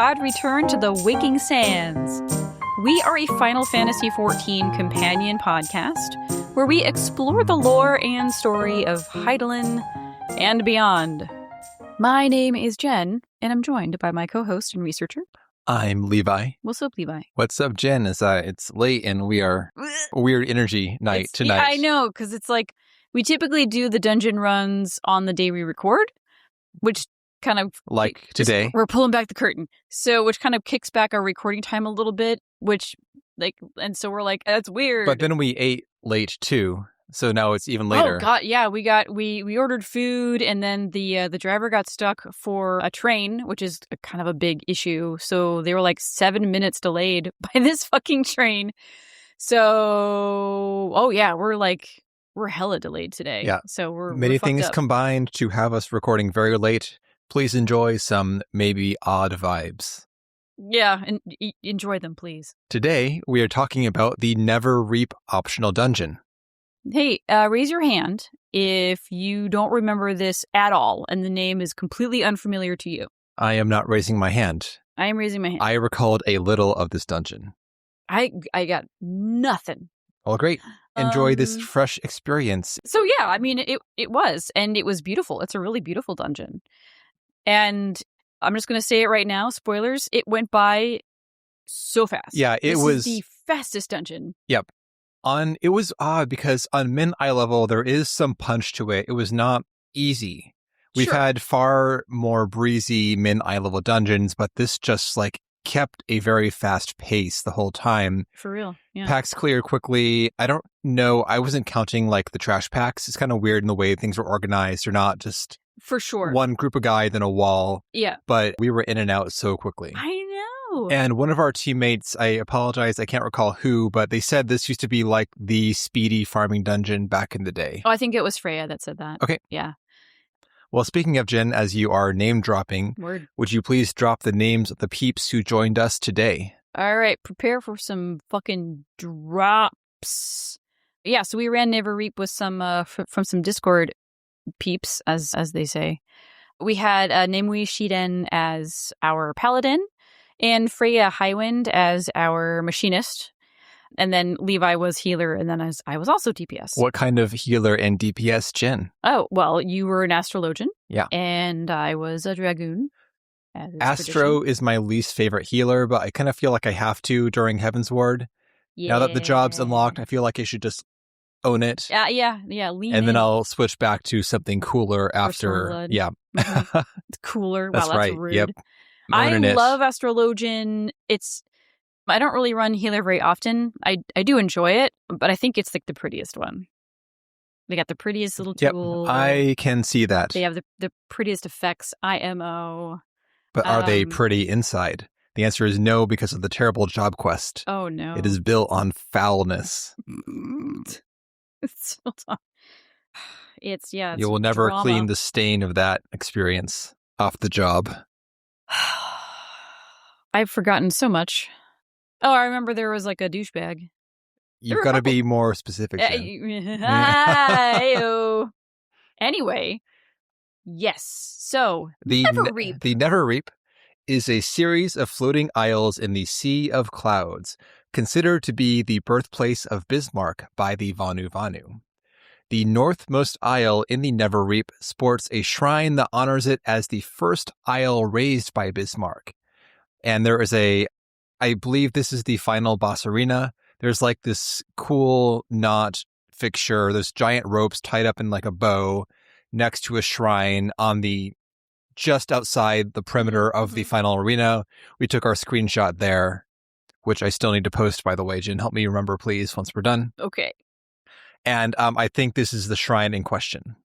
God return to the waking sands. We are a Final Fantasy XIV companion podcast where we explore the lore and story of Hydaelyn and beyond. My name is Jen, and I'm joined by my co-host and researcher. I'm Levi. What's up, Levi? What's up, Jen? It's late and we are weird energy night tonight. Yeah, I know, because it's like we typically do the dungeon runs on the day we record, which kind of like today. We're pulling back the curtain. So which kind of kicks back our recording time a little bit, and so we're like, that's weird. But then we ate late too. So now it's even later. Oh god, yeah, we ordered food, and then the driver got stuck for a train, which is kind of a big issue. So they were like 7 minutes delayed by this fucking train. So we're hella delayed today. Yeah. So we're many fucked things up. combined to have us recording very late. Please enjoy some maybe odd vibes. Yeah, and enjoy them, please. Today we are talking about the Neverreap optional dungeon. Hey, raise your hand if you don't remember this at all and the name is completely unfamiliar to you. I am not raising my hand. I am raising my hand. I recalled a little of this dungeon. I got nothing. Well, great. Enjoy this fresh experience. So yeah, I mean, it was, and it was beautiful. It's a really beautiful dungeon. And I'm just going to say it right now, spoilers, it went by so fast. Yeah, This is the fastest dungeon. Yep. It was odd because on min eye level, there is some punch to it. It was not easy. We've had far more breezy min eye level dungeons, but this just kept a very fast pace the whole time. For real, yeah. Packs clear quickly. I don't know. I wasn't counting the trash packs. It's kind of weird in the way things were organized. They're not just for sure one group of guy, then a wall. Yeah. But we were in and out so quickly. I know. And one of our teammates, I apologize, I can't recall who, but they said this used to be like the speedy farming dungeon back in the day. Oh, I think it was Freya that said that. Okay. Yeah. Well, speaking of Jen, as you are name dropping, would you please drop the names of the peeps who joined us today? All right. Prepare for some fucking drops. Yeah. So we ran Neverreap with some from some Discord peeps, as they say. We had Nemui Shiden as our paladin and Freya Highwind as our machinist. And then Levi was healer, and then I was also DPS. What kind of healer and DPS, Jen? Oh, well, you were an astrologian. Yeah. And I was a dragoon. Astro is my least favorite healer, but I kind of feel like I have to during Heavensward. Yeah. Now that the job's unlocked, I feel like I should just own it. Yeah. And then I'll switch back to something cooler after. Yeah. Mm-hmm. It's cooler. That's wow, that's right. rude. Yep. I love astrologian. I don't really run healer very often. I do enjoy it, but I think it's the prettiest one. They got the prettiest little tool. Yep, I can see that. They have the prettiest effects, IMO. But are they pretty inside? The answer is no, because of the terrible job quest. Oh, no. It is built on foulness. It's built on... It's you will never drama. Clean the stain of that experience off the job. I've forgotten so much. Oh, I remember there was a douchebag. You've got to be more specific. Anyway, yes. So, Neverreap. The Neverreap is a series of floating isles in the Sea of Clouds, considered to be the birthplace of Bismarck by the Vanu Vanu. The northmost isle in the Neverreap sports a shrine that honors it as the first isle raised by Bismarck. And there is I believe this is the final boss arena. There's this cool knot fixture. There's giant ropes tied up in a bow next to a shrine on just outside the perimeter of the final arena. We took our screenshot there, which I still need to post, by the way. Jen, help me remember, please, once we're done. Okay. And I think this is the shrine in question.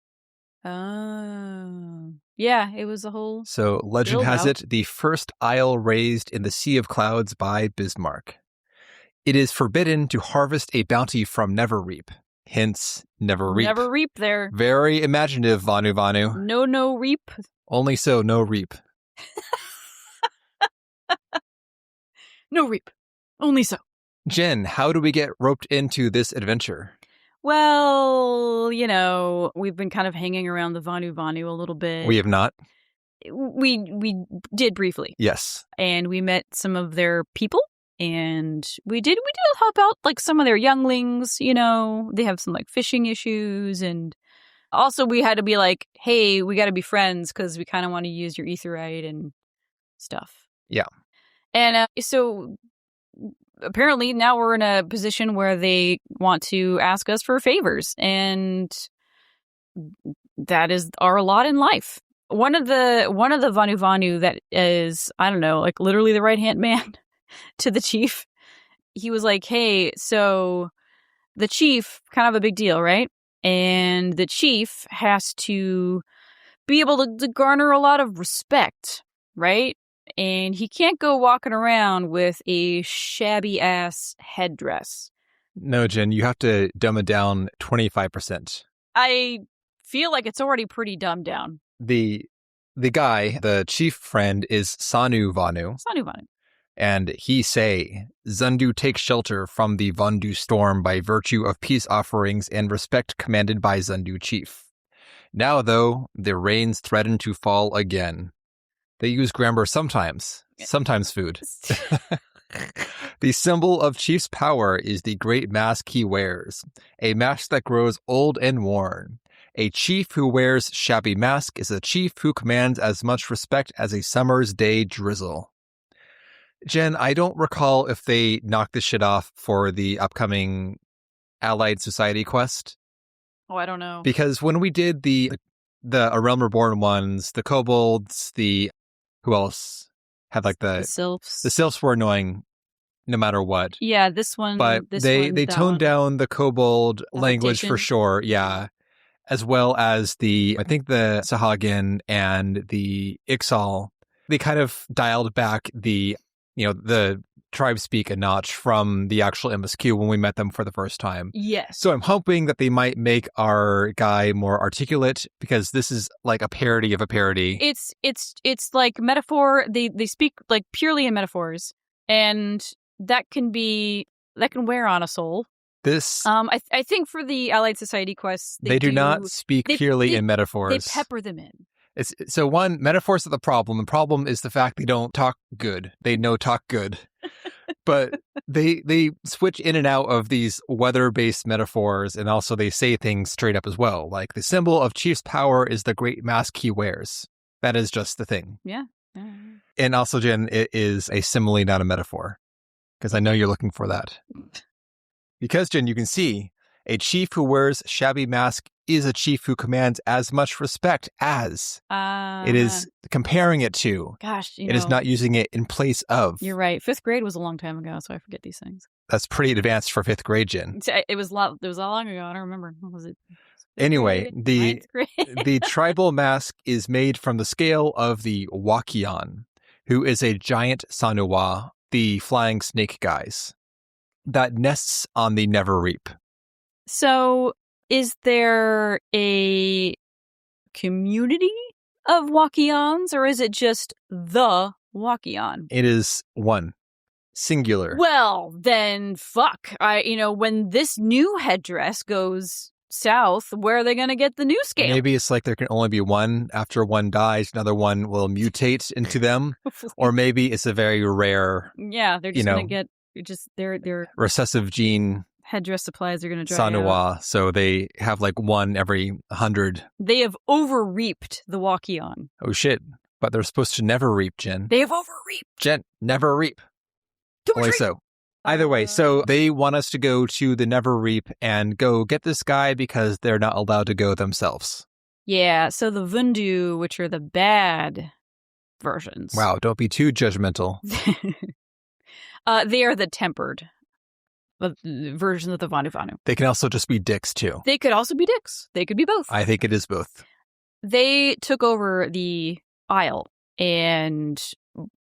Oh. Yeah, it was a whole... So legend has it, the first isle raised in the Sea of Clouds by Bismarck. It is forbidden to harvest a bounty from Neverreap. Hence, Neverreap. Neverreap there. Very imaginative, Vanu Vanu. No reap. Only so, no reap. No reap. Only so. Jen, how do we get roped into this adventure? Well, we've been kind of hanging around the Vanu Vanu a little bit. We have not. We did briefly. Yes. And we met some of their people, and we did help out like some of their younglings, you know. They have some like fishing issues, and also we had to be like, hey, we got to be friends because we kind of want to use your etherite and stuff. Yeah. And so apparently now we're in a position where they want to ask us for favors, and that is our lot in life. One of the Vanu Vanu that is, I don't know, like literally the right-hand man to the chief, he was like, hey, so the chief, kind of a big deal, right? And the chief has to be able to garner a lot of respect, right? And he can't go walking around with a shabby-ass headdress. No, Jen, you have to dumb it down 25%. I feel like it's already pretty dumbed down. The guy, the chief friend, is Vanu Vanu. Vanu Vanu. And he say, Zundu takes shelter from the Vandu storm by virtue of peace offerings and respect commanded by Zundu chief. Now, though, the rains threaten to fall again. They use grammar sometimes food. The symbol of chief's power is the great mask he wears, a mask that grows old and worn. A chief who wears shabby mask is a chief who commands as much respect as a summer's day drizzle. Jen, I don't recall if they knocked this shit off for the upcoming Allied Society quest. Oh, I don't know. Because when we did the A Realm Reborn ones, the kobolds, who else had like the sylphs? The sylphs were annoying no matter what. Yeah, this one. But they toned down the kobold language for sure. Yeah. As well as I think the Sahagin and the Ixal, they kind of dialed back the tribe speak a notch from the actual MSQ when we met them for the first time. Yes. So I'm hoping that they might make our guy more articulate, because this is like a parody of a parody. It's like metaphor. They speak like purely in metaphors, and that can wear on a soul. This I think for the Allied Society quests, they do not speak purely in metaphors. They pepper them in. So one, metaphors are the problem. The problem is the fact they don't talk good. They no talk good. But they switch in and out of these weather-based metaphors, and also they say things straight up as well. Like, the symbol of chief's power is the great mask he wears. That is just the thing. Yeah. And also, Jen, it is a simile, not a metaphor. Because I know you're looking for that. Because, Jen, you can see, a chief who wears shabby mask is a chief who commands as much respect as. It is comparing it to. Gosh, it is not using it in place of. You're right. 5th grade was a long time ago, so I forget these things. That's pretty advanced for 5th grade, Jen. It was a lot long ago. I don't remember. What was it? Anyway, the tribal mask is made from the scale of the Wakian, who is a giant Sanuwa, the flying snake guys, that nests on the Neverreap. So, is there a community of Wakians, or is it just the Wakian? It is one. Singular. Well, then fuck. When this new headdress goes south, where are they going to get the new scale? Maybe it's like there can only be one. After one dies, another one will mutate into them. Or maybe it's a very rare. Yeah, they're just going to get their recessive gene. Headdress supplies are going to dry Sanuwa, out. So they have like one every 100. They have overreaped the Wakian. Oh shit! But they're supposed to never reap, Jen. They have overreaped. Jen, never reap. Only so. Either way, so they want us to go to the Neverreap and go get this guy because they're not allowed to go themselves. Yeah, so the Vundu, which are the bad versions. Wow, don't be too judgmental. They are the tempered versions of the Vanu Vanu. They can also just be dicks, too. They could also be dicks. They could be both. I think it is both. They took over the Isle, and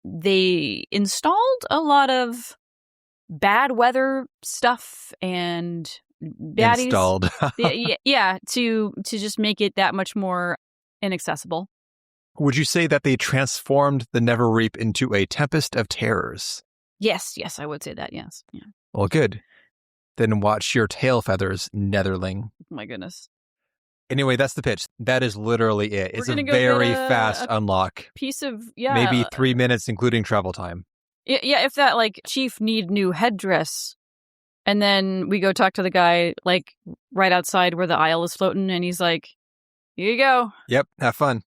they installed a lot of bad weather stuff and baddies. Installed. yeah, to just make it that much more inaccessible. Would you say that they transformed the Neverreap into a tempest of terrors? Yes, I would say that, yes. Yeah. Well, good. Then watch your tail feathers, Netherling. Oh my goodness. Anyway, that's the pitch. That is literally it. It's a gonna go very get fast unlock. Piece of, Maybe 3 minutes, including travel time. Yeah, if that, like, chief need new headdress. And then we go talk to the guy, like, right outside where the isle is floating, and he's like, here you go. Yep, have fun.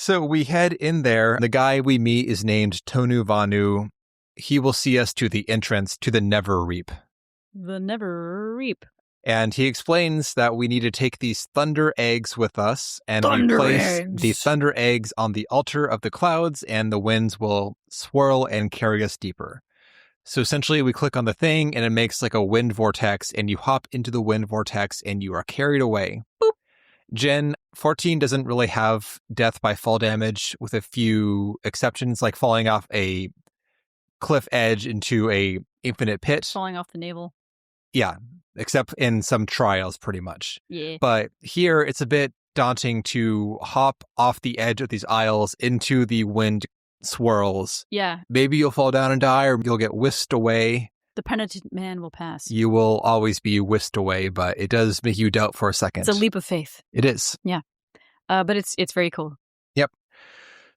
So we head in there. The guy we meet is named Vanu Vanu. He will see us to the entrance to the Neverreap. The Neverreap. And he explains that we need to take these thunder eggs with us, and we place the thunder eggs on the altar of the clouds, and the winds will swirl and carry us deeper. So essentially, we click on the thing, and it makes like a wind vortex, and you hop into the wind vortex, and you are carried away. Boop. Gen 14 doesn't really have death by fall damage, with a few exceptions, like falling off a cliff edge into a infinite pit. Falling off the navel. Yeah, except in some trials, pretty much. Yeah. But here, it's a bit daunting to hop off the edge of these isles into the wind swirls. Yeah. Maybe you'll fall down and die, or you'll get whisked away. The penitent man will pass. You will always be whisked away, but it does make you doubt for a second. It's a leap of faith. It is. Yeah. But it's very cool. Yep.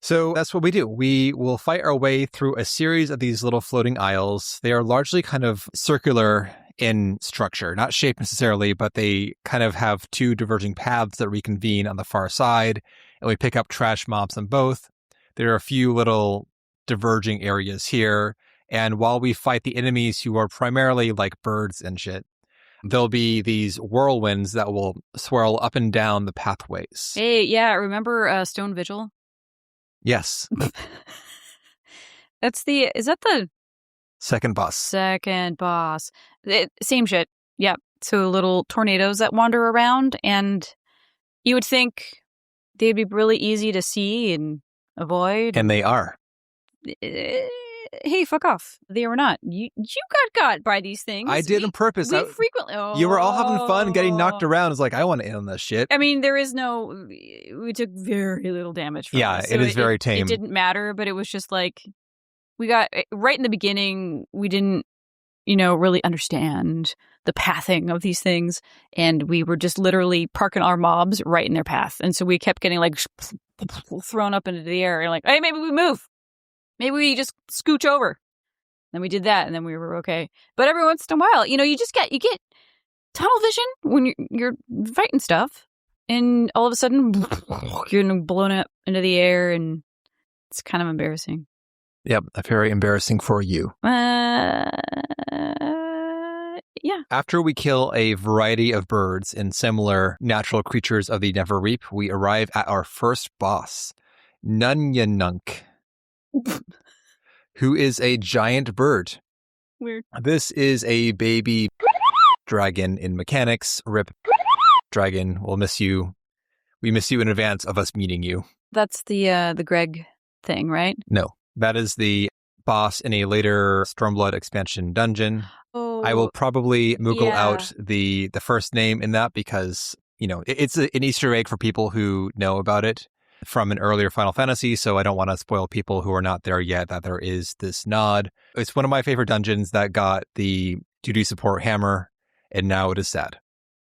So that's what we do. We will fight our way through a series of these little floating isles. They are largely kind of circular in structure, not shape necessarily, but they kind of have two diverging paths that reconvene on the far side, and we pick up trash mobs on both. There are a few little diverging areas here, and while we fight the enemies who are primarily like birds and shit, there'll be these whirlwinds that will swirl up and down the pathways. Hey, yeah, remember Stone Vigil? Yes. Is that the second boss? Second boss. Same shit. Yeah. So little tornadoes that wander around, and you would think they'd be really easy to see and avoid. And they are. Hey, fuck off. They were not. You got by these things. I did on purpose. We frequently. You were all having fun getting knocked around. It's like, I want to end on this shit. I mean, we took very little damage from it. So it is very tame. It didn't matter, but it was just like, we got, right in the beginning, we didn't, really understand the pathing of these things. And we were just literally parking our mobs right in their path. And so we kept getting like thrown up into the air and like, hey, maybe we move. Maybe we just scooch over. Then we did that, and then we were okay. But every once in a while, you get tunnel vision when you're fighting stuff, and all of a sudden you're blown up into the air, and it's kind of embarrassing. Yep, very embarrassing for you. Yeah. After we kill a variety of birds and similar natural creatures of the Neverreap, we arrive at our first boss, Nunyanunk, who is a giant bird. Weird. This is a baby dragon in mechanics. Rip dragon. We'll miss you. We miss you in advance of us meeting you. That's the Greg thing, right? No, that is the boss in a later Stormblood expansion dungeon. Oh, I will probably moogle out the first name in that because, it's an Easter egg for people who know about it from an earlier Final Fantasy, so I don't want to spoil people who are not there yet that there is this nod. It's one of my favorite dungeons that got the duty support hammer, and now it is sad.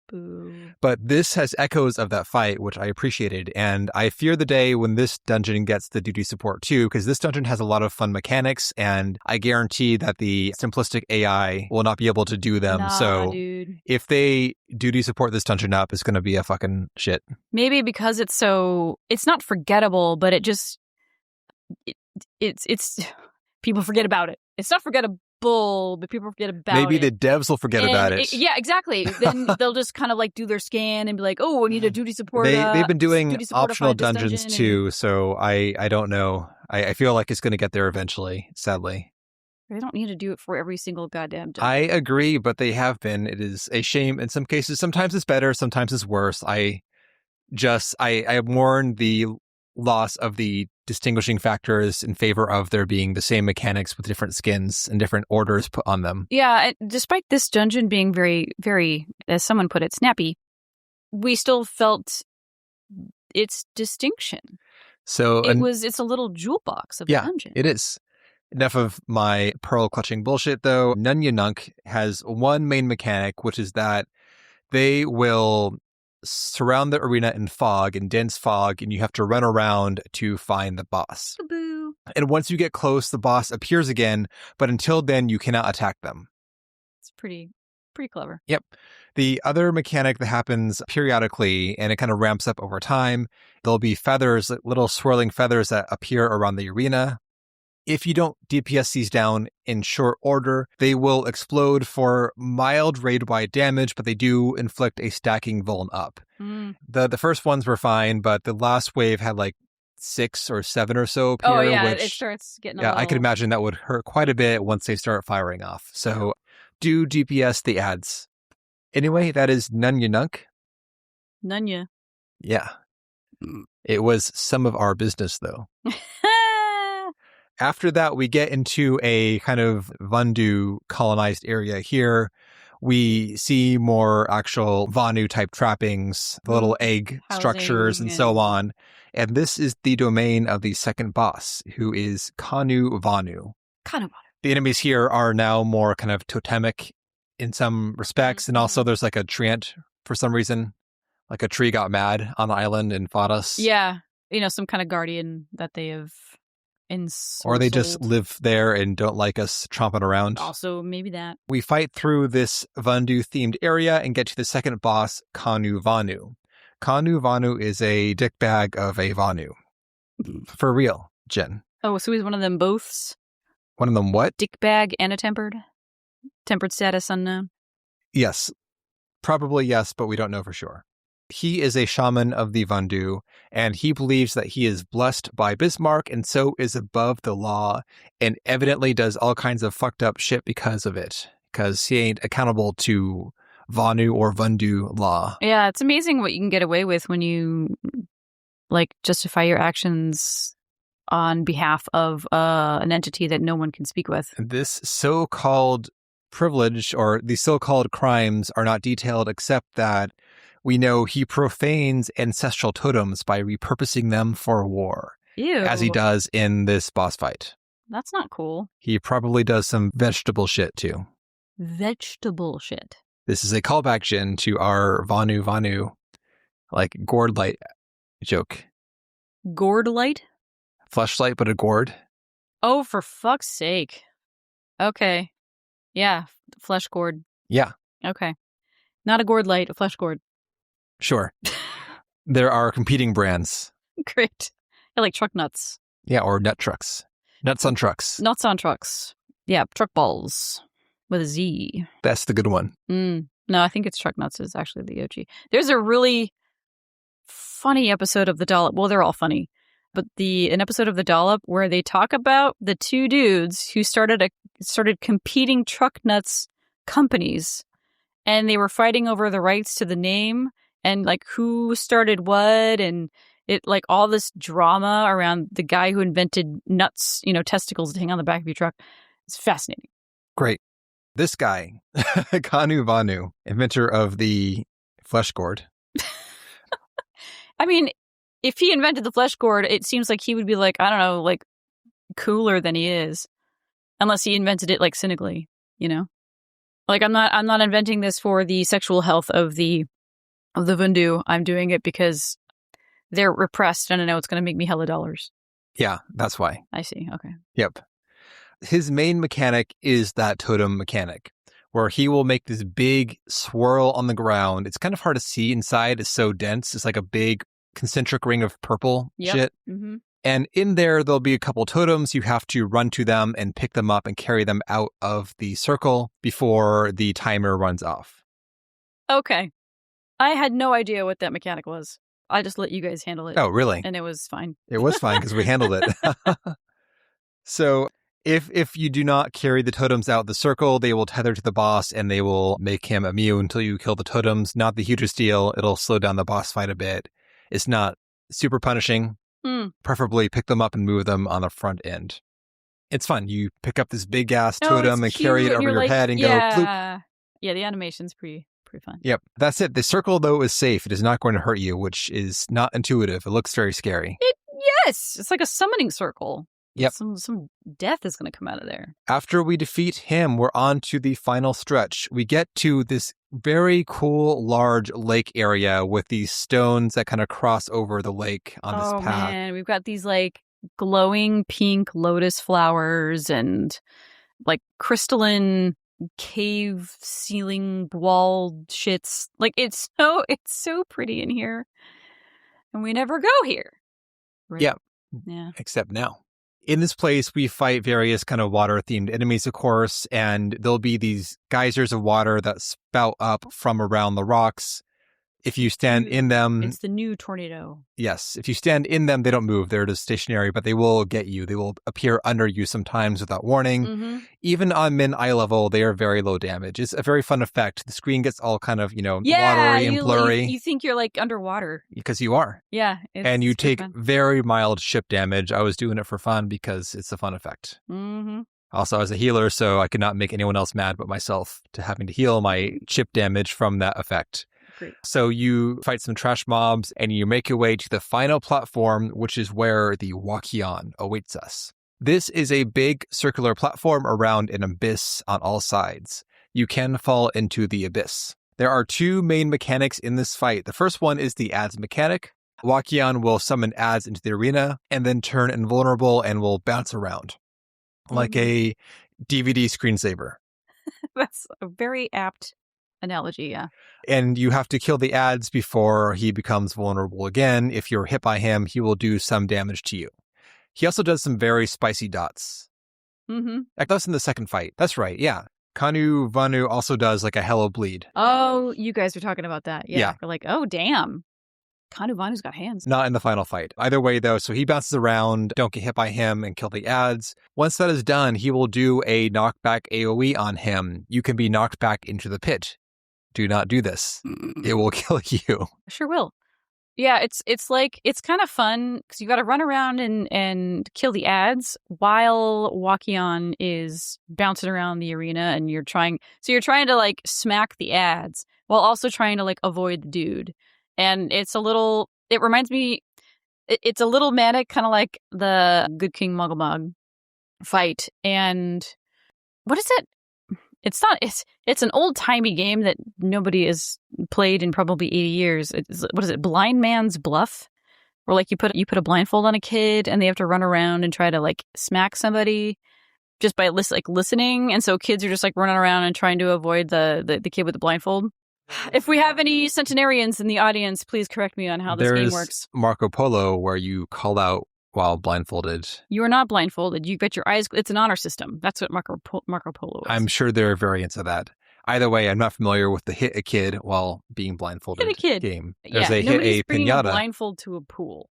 Boo. But this has echoes of that fight, which I appreciated. And I fear the day when this dungeon gets the duty support too, because this dungeon has a lot of fun mechanics, and I guarantee that the simplistic AI will not be able to do them. So dude. If they duty support this dungeon up, it's going to be a fucking shit. Maybe because it's not forgettable, but it's people forget about it. It's not forgettable, but people forget about it. Maybe the devs will forget about it. Yeah, exactly. Then they'll just kind of like do their scan and be like, oh, we need a duty support. They've been doing optional dungeons too, so I don't know. I feel like it's going to get there eventually, sadly. They don't need to do it for every single goddamn dungeon. I agree, but they have been. It is a shame in some cases. Sometimes it's better, sometimes it's worse. I mourn the loss of the distinguishing factors in favor of there being the same mechanics with different skins and different orders put on them. Yeah, despite this dungeon being very, very, as someone put it, snappy, we still felt its distinction. So it's a little jewel box of a dungeon. It is. Enough of my pearl clutching bullshit, though. Nunya Nunk has one main mechanic, which is that they will surround the arena in fog, in dense fog, and you have to run around to find the boss. Boo. And once you get close, the boss appears again, but until then, you cannot attack them. It's pretty clever. Yep. The other mechanic that happens periodically, and it kind of ramps up over time, there'll be feathers, little swirling feathers that appear around the arena. If you don't DPS these down in short order, they will explode for mild raid-wide damage, but they do inflict a stacking vuln up. The first ones were fine, but the last wave had like 6 or 7 or so appear. Oh yeah, which, it starts getting I could imagine that would hurt quite a bit once they start firing off. So do DPS the ads. Anyway, that is Nunya Nunk. Nunya. Yeah. It was some of our business, though. After that, we get into a kind of Vanu colonized area here. We see more actual Vanu type trappings, the little egg structures and so on. And this is the domain of the second boss, who is Vanu Vanu. The enemies here are now more kind of totemic in some respects. And also there's like a treant for some reason. Like a tree got mad on the island and fought us. Yeah. Some kind of guardian that they have or they just live there and don't like us tromping around. Also, maybe that. We fight through this Vandu-themed area and get to the second boss, Vanu Vanu. Vanu Vanu is a dickbag of a Vanu. For real, Jen. Oh, so he's one of them boths? One of them what? Dickbag and a tempered? Tempered status unknown? Yes. Probably yes, but we don't know for sure. He is a shaman of the Vandu, and he believes that he is blessed by Bismarck and so is above the law, and evidently does all kinds of fucked up shit because of it, because he ain't accountable to Vanu or Vandu law. Yeah, it's amazing what you can get away with when you, justify your actions on behalf of an entity that no one can speak with. This so-called privilege, or the so-called crimes, are not detailed except that we know he profanes ancestral totems by repurposing them for war. Ew. As he does in this boss fight. That's not cool. He probably does some vegetable shit, too. Vegetable shit. This is a callback, Jin, to our Vanu Vanu, gourd light joke. Gourd light? Fleshlight, but a gourd. Oh, for fuck's sake. Okay. Yeah, flesh gourd. Yeah. Okay. Not a gourd light, a flesh gourd. Sure. There are competing brands. Great. I like truck nuts. Yeah, or nut trucks. Nuts on trucks. Nuts on trucks. Yeah, truck balls with a Z. That's the good one. No, I think it's truck nuts is actually the OG. There's a really funny episode of The Dollop. Well, they're all funny. But an episode of The Dollop where they talk about the two dudes who started competing truck nuts companies. And they were fighting over the rights to the name and who started what, and it all this drama around the guy who invented nuts, testicles to hang on the back of your truck. It's fascinating. Great. This guy, Vanu Vanu, inventor of the flesh gourd. I mean, if he invented the flesh gourd, it seems like he would be cooler than he is, unless he invented it cynically, I'm not inventing this for the sexual health of the of the Vanu. I'm doing it because they're repressed and I know it's going to make me hella dollars. Yeah, that's why. I see. Okay. Yep. His main mechanic is that totem mechanic, where he will make this big swirl on the ground. It's kind of hard to see inside. It's so dense. It's like a big concentric ring of purple shit. Mm-hmm. And in there'll be a couple totems. You have to run to them and pick them up and carry them out of the circle before the timer runs off. Okay. I had no idea what that mechanic was. I just let you guys handle it. Oh, really? And it was fine. It was fine because we handled it. So if you do not carry the totems out the circle, they will tether to the boss and they will make him immune until you kill the totems. Not the hugest deal. It'll slow down the boss fight a bit. It's not super punishing. Preferably pick them up and move them on the front end. It's fun. You pick up this big ass totem and carry it over your head and go bloop. Yeah, the animation's pretty fun. Yep, that's it. The circle, though, is safe. It is not going to hurt you, which is not intuitive. It looks very scary. Yes, it's like a summoning circle. Yep. Some death is going to come out of there. After we defeat him, we're on to the final stretch. We get to this very cool, large lake area with these stones that kind of cross over the lake on this path. Oh, man. We've got these, like, glowing pink lotus flowers and, like, crystalline cave ceiling wall shits. Like, it's so pretty in here. And we never go here. Right? Yeah. Yeah. Except now. In this place, we fight various kind of water-themed enemies, of course, and there'll be these geysers of water that spout up from around the rocks. If you stand in them... It's the new tornado. Yes. If you stand in them, they don't move. They're just stationary, but they will get you. They will appear under you sometimes without warning. Mm-hmm. Even on min eye level, they are very low damage. It's a very fun effect. The screen gets all kind of, watery and blurry. You think you're like underwater. Because you are. Yeah. And you take very mild ship damage. I was doing it for fun because it's a fun effect. Mm-hmm. Also, I was a healer, so I could not make anyone else mad but myself to having to heal my chip damage from that effect. Great. So you fight some trash mobs and you make your way to the final platform, which is where the Wakion awaits us. This is a big circular platform around an abyss on all sides. You can fall into the abyss. There are two main mechanics in this fight. The first one is the ads mechanic. Wakion will summon ads into the arena and then turn invulnerable and will bounce around like a DVD screensaver. That's a very apt analogy, yeah. And you have to kill the ads before he becomes vulnerable again. If you're hit by him, he will do some damage to you. He also does some very spicy dots. Mm-hmm. That's in the second fight. That's right, yeah. Vanu Vanu also does like a hello bleed. Oh, you guys are talking about that. Yeah. You're like, oh, damn. Vanu Vanu's got hands. Not in the final fight. Either way, though, so he bounces around, don't get hit by him, and kill the ads. Once that is done, he will do a knockback AoE on him. You can be knocked back into the pit. Do not do this. It will kill you. Sure will. Yeah, it's like, it's kind of fun because you got to run around and kill the ads while Wakion is bouncing around the arena and you're trying to like smack the ads while also trying to like avoid the dude. And it reminds me, it's a little manic, kind of like the Good King Muggle fight. And what is it? It's an old-timey game that nobody has played in probably 80 years. What is it? Blind Man's Bluff? Where like you put a blindfold on a kid and they have to run around and try to like smack somebody just by listening. And so kids are just like running around and trying to avoid the kid with the blindfold. If we have any centenarians in the audience, please correct me on how this game works. Marco Polo, where you call out while blindfolded. You are not blindfolded. You got your eyes. It's an honor system. That's what Marco Polo is. I'm sure there are variants of that. Either way, I'm not familiar with the hit a kid while being blindfolded hit a kid game. There's a hit a pinata. A blindfold to a pool.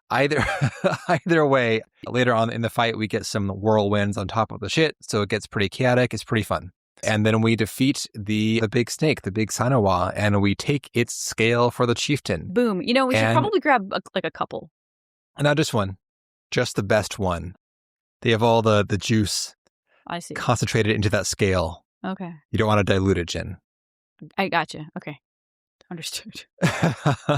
Either way, later on in the fight, we get some whirlwinds on top of the shit, so it gets pretty chaotic. It's pretty fun. And then we defeat the big snake, the big Sanawa, and we take its scale for the chieftain. Boom. We should probably grab a couple. Not just one. Just the best one. They have all the juice I see. Concentrated into that scale. Okay. You don't want to dilute it, Jen. I gotcha. Okay. Understood.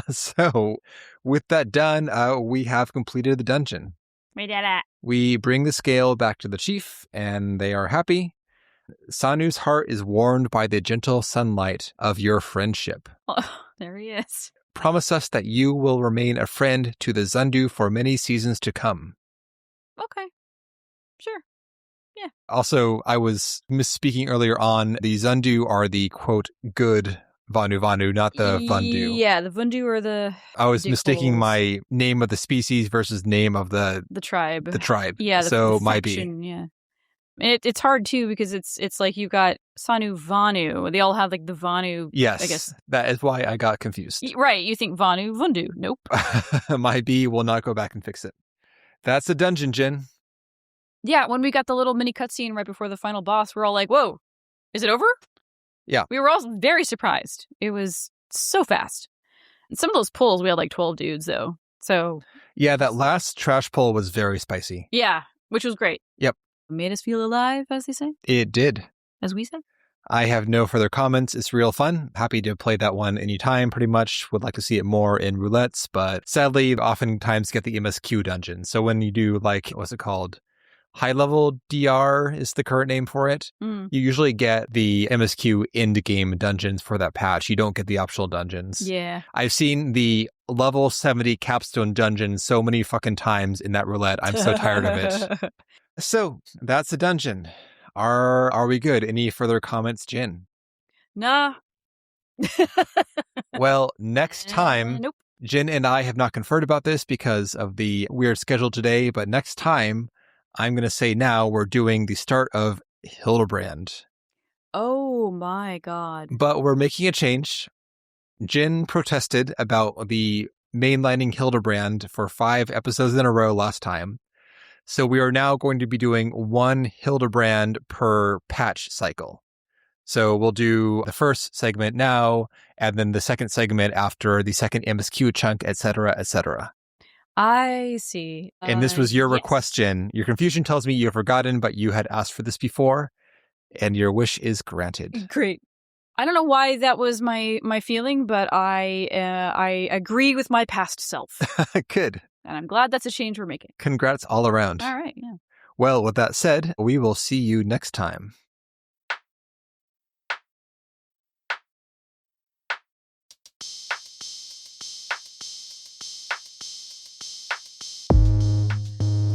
So, with that done, we have completed the dungeon. We did it. We bring the scale back to the chief, and they are happy. Sanu's heart is warmed by the gentle sunlight of your friendship. There he is. Promise us that you will remain a friend to the Zundu for many seasons to come. Okay. Sure. Yeah. Also, I was misspeaking earlier on. The Zundu are the, quote, good Vanu Vanu, not the Vundu. Yeah, the Vundu are the... I was mistaking dickholes. my name of the species versus name of the tribe. The tribe. Yeah, so the might faction, yeah. It's hard, too, because it's like you've got Sanu Vanu. They all have, like, the Vanu, Yes, I guess. That is why I got confused. Right, you think Vanu, Vundu. Nope. My B will not go back and fix it. That's a dungeon, Jin. Yeah, when we got the little mini cutscene right before the final boss, we're all like, whoa, is it over? Yeah. We were all very surprised. It was so fast. And some of those pulls, we had like 12 dudes, though. So... Yeah, that last trash pull was very spicy. Yeah, which was great. Yep. Made us feel alive, as they say. It did. As we said. I have no further comments. It's real fun. Happy to play that one anytime, pretty much. Would like to see it more in roulettes, but sadly, oftentimes get the MSQ dungeon. So when you do, like, what's it called? High-level DR is the current name for it. You usually get the MSQ end-game dungeons for that patch. You don't get the optional dungeons. Yeah. I've seen the level 70 capstone dungeon so many fucking times in that roulette. I'm so tired of it. So, that's the dungeon. Are we good? Any further comments, Jin? Nah. Well, next time, Nope. Jin and I have not conferred about this because of the weird schedule today, but next time, I'm going to say now we're doing the start of Hildebrand. Oh my god. But we're making a change. Jin protested about the mainlining Hildebrand for 5 episodes in a row last time. So we are now going to be doing 1 Hildebrand per patch cycle. So we'll do the first segment now, and then the second segment after the second MSQ chunk, etc., etc. I see. And this was your yes. request, Jin. Your confusion tells me you've forgotten, but you had asked for this before, and your wish is granted. Great. I don't know why that was my feeling, but I agree with my past self. Good. And I'm glad that's a change we're making. Congrats all around. All right, yeah. Well, with that said, we will see you next time.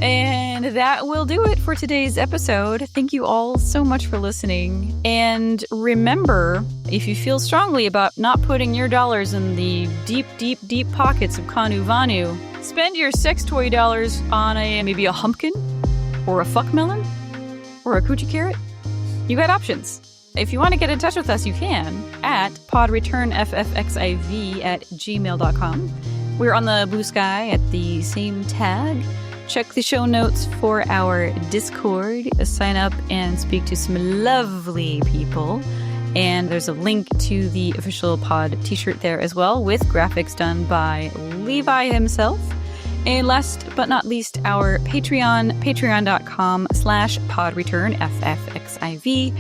And that will do it for today's episode. Thank you all so much for listening. And remember, if you feel strongly about not putting your dollars in the deep, deep, deep pockets of Kanu Vanu, spend your sex toy dollars on maybe a humpkin, or a fuck melon, or a coochie carrot. You got options. If you want to get in touch with us, you can at podreturnffxiv@gmail.com. We're on the Blue Sky at the same tag. Check the show notes for our Discord, sign up and speak to some lovely people. And there's a link to the official pod t-shirt there as well, with graphics done by Levi himself. And last but not least, our Patreon, patreon.com/podreturnffxiv.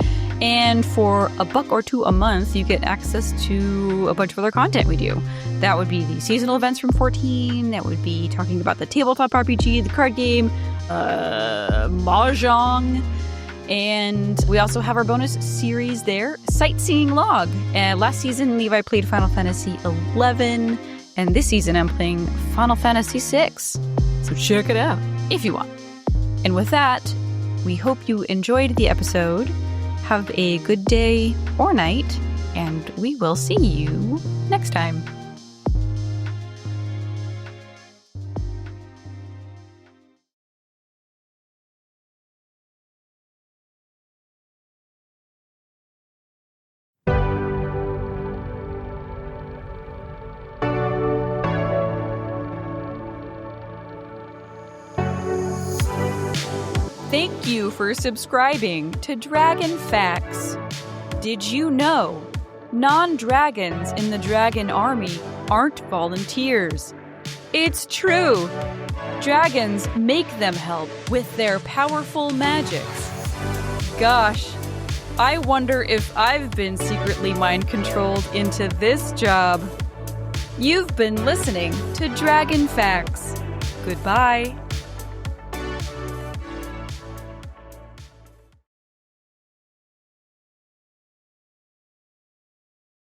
And for $1 or $2 a month, you get access to a bunch of other content we do. That would be the seasonal events from 14. That would be talking about the tabletop RPG, the card game, Mahjong. And we also have our bonus series there, Sightseeing Log. Last season, Levi played Final Fantasy XI. And this season, I'm playing Final Fantasy VI. So check it out, if you want. And with that, we hope you enjoyed the episode. Have a good day or night, and we will see you next time. Thank you for subscribing to Dragon Facts. Did you know non-dragons in the dragon army aren't volunteers? It's true. Dragons make them help with their powerful magics. Gosh, I wonder if I've been secretly mind-controlled into this job. You've been listening to Dragon Facts. Goodbye.